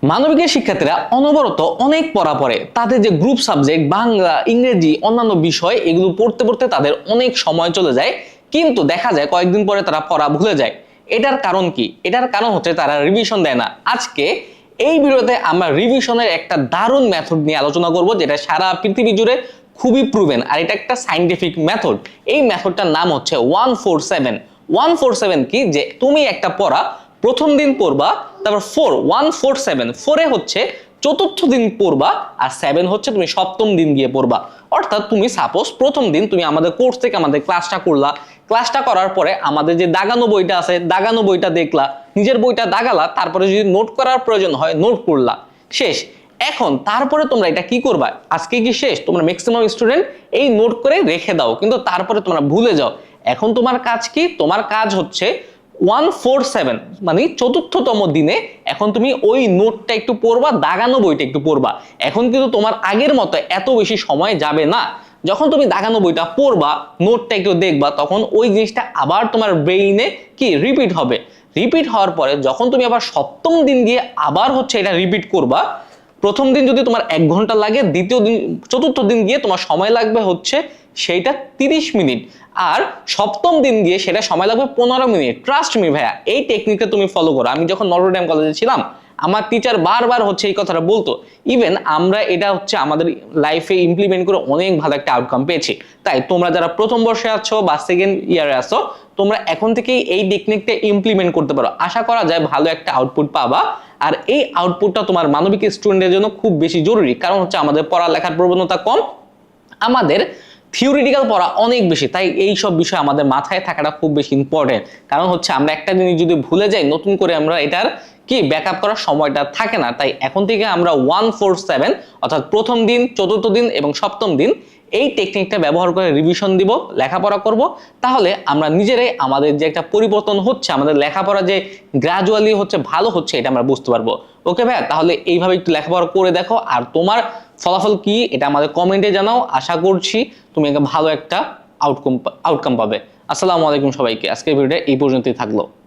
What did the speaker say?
মানবিকের শিক্ষার্থীরা অনবরত অনেক পড়া পড়ে, তাদের যে গ্রুপ সাবজেক্ট বাংলা ইংরেজি অন্যান্য বিষয় এগুলো পড়তে পড়তে তাদের অনেক সময় চলে যায়, কিন্তু দেখা যায় কয়েকদিন পরে তারা পড়া ভুলে যায়। এটার কারণ কি? এটার কারণ হচ্ছে তারা রিভিশন দেয় না। আজকে এই ভিডিওতে আমরা রিভিশনের একটা দারুণ মেথড নিয়ে আলোচনা করব, যেটা সারা পৃথিবী জুড়ে খুবই প্রুভেন, আর এটা একটা সাইন্টিফিক মেথড। এই মেথডটার নাম হচ্ছে 147। 147 কি? যে তুমি একটা পড়া প্রথম দিন পড়বা, তারপর 147 4 হচ্ছে চতুর্থ দিন পড়বা, আর 7 হচ্ছে তুমি সপ্তম দিন গিয়ে পড়বা। অর্থাৎ তুমি সাপোজ প্রথম দিন তুমি আমাদের কোর্স থেকে আমাদের ক্লাসটা করলা, ক্লাসটা করার পরে আমাদের যে দাগানো বইটা আছে দাগানো বইটা দেখলা, নিজের বইটা দাগালা, তারপরে যদি নোট করার প্রয়োজন হয় নোট করলা, শেষ। এখন তারপরে তোমরা এটা কি করবা? আজকে কি শেষ? তোমরা ম্যাক্সিমাম স্টুডেন্ট এই নোট করে রেখে দাও, কিন্তু তারপরে তোমরা ভুলে যাও। এখন তোমার কাজ কি? তোমার কাজ হচ্ছে 147 মানে চতুর্থতম দিনে এখন তুমি ওই নোটটা একটু পড়বা, দাগানো বইটা একটু পড়বা। এখন কিন্তু তোমার আগের মতো এত বেশি সময় যাবে না। যখন তুমি দাগানো বইটা পড়বা, নোটটা একটু দেখবা, তখন ওই জিনিসটা আবার তোমার ব্রেইনে কি রিপিট হবে। রিপিট হওয়ার পরে যখন তুমি আবার সপ্তম দিন গিয়ে আবার হচ্ছে এটা রিপিট করবা, প্রথম দিন যদি তোমার 1 ঘন্টা লাগে, দ্বিতীয় দিন চতুর্থ দিন গিয়ে তোমার সময় লাগবে হচ্ছে সেইটা 30 মিনিট, আর সপ্তম দিন গিয়ে সেটা সময় লাগবে 15 মিনিট। ট্রাস্ট মি ভাইয়া, এই টেকনিকটা তুমি ফলো করো। আমি যখন নটরডেম কলেজে ছিলাম, আমার টিচার বারবার হচ্ছে এই কথাটা বলতো। ইভেন আমরা এটা হচ্ছে আমাদের লাইফে ইমপ্লিমেন্ট করে অনেক ভালো একটা আউটকাম পেয়েছি। তাই তোমরা যারা প্রথম বর্ষে আছো বা সেকেন্ড ইয়ারে আছো, তোমরা এখন থেকেই এই টেকনিকটা ইমপ্লিমেন্ট করতে পারো। আশা করা যায় ভালো একটা আউটপুট পাবা। আর এই আউটপুটটা তোমার মানবিক স্টুডেন্টের জন্য খুব বেশি জরুরি, কারণ হচ্ছে আমাদের পড়ালেখার প্রবণতা কম, আমাদের থিওরিটিক্যাল পড়া অনেক বেশি। তাই এই সব বিষয় আমাদের মাথায় থাকাটা খুব বেশি ইম্পর্টেন্ট। কারণ হচ্ছে আমরা একটা জিনিস যদি ভুলে যাই, নতুন করে আমরা এটার কি ব্যাকআপ করার সময়টা থাকে না। তাই এখন থেকে আমরা 147 অর্থাৎ প্রথম দিন, চতুর্থ দিন এবং সপ্তম দিন এই টেকনিকটা ব্যবহার করে রিভিশন দিব, লেখাপড়া করব। তাহলে আমরা নিজেরাই আমাদের যে একটা পরিবর্তন হচ্ছে, আমাদের লেখাপড়া যে গ্রাজুয়ালি হচ্ছে ভালো হচ্ছে, এটা আমরা বুঝতে পারবো। ওকে ভাইয়া, তাহলে এইভাবে একটু লেখাপড়া করে দেখো, আর তোমার ফলাফল কি এটা আমাদের কমেন্টে জানাও। আশা করছি তুমি একটা ভালো একটা আউটকাম পাবে। আসসালামু আলাইকুম সবাইকে। আজকের ভিডিওটা এই পর্যন্তই থাকলো।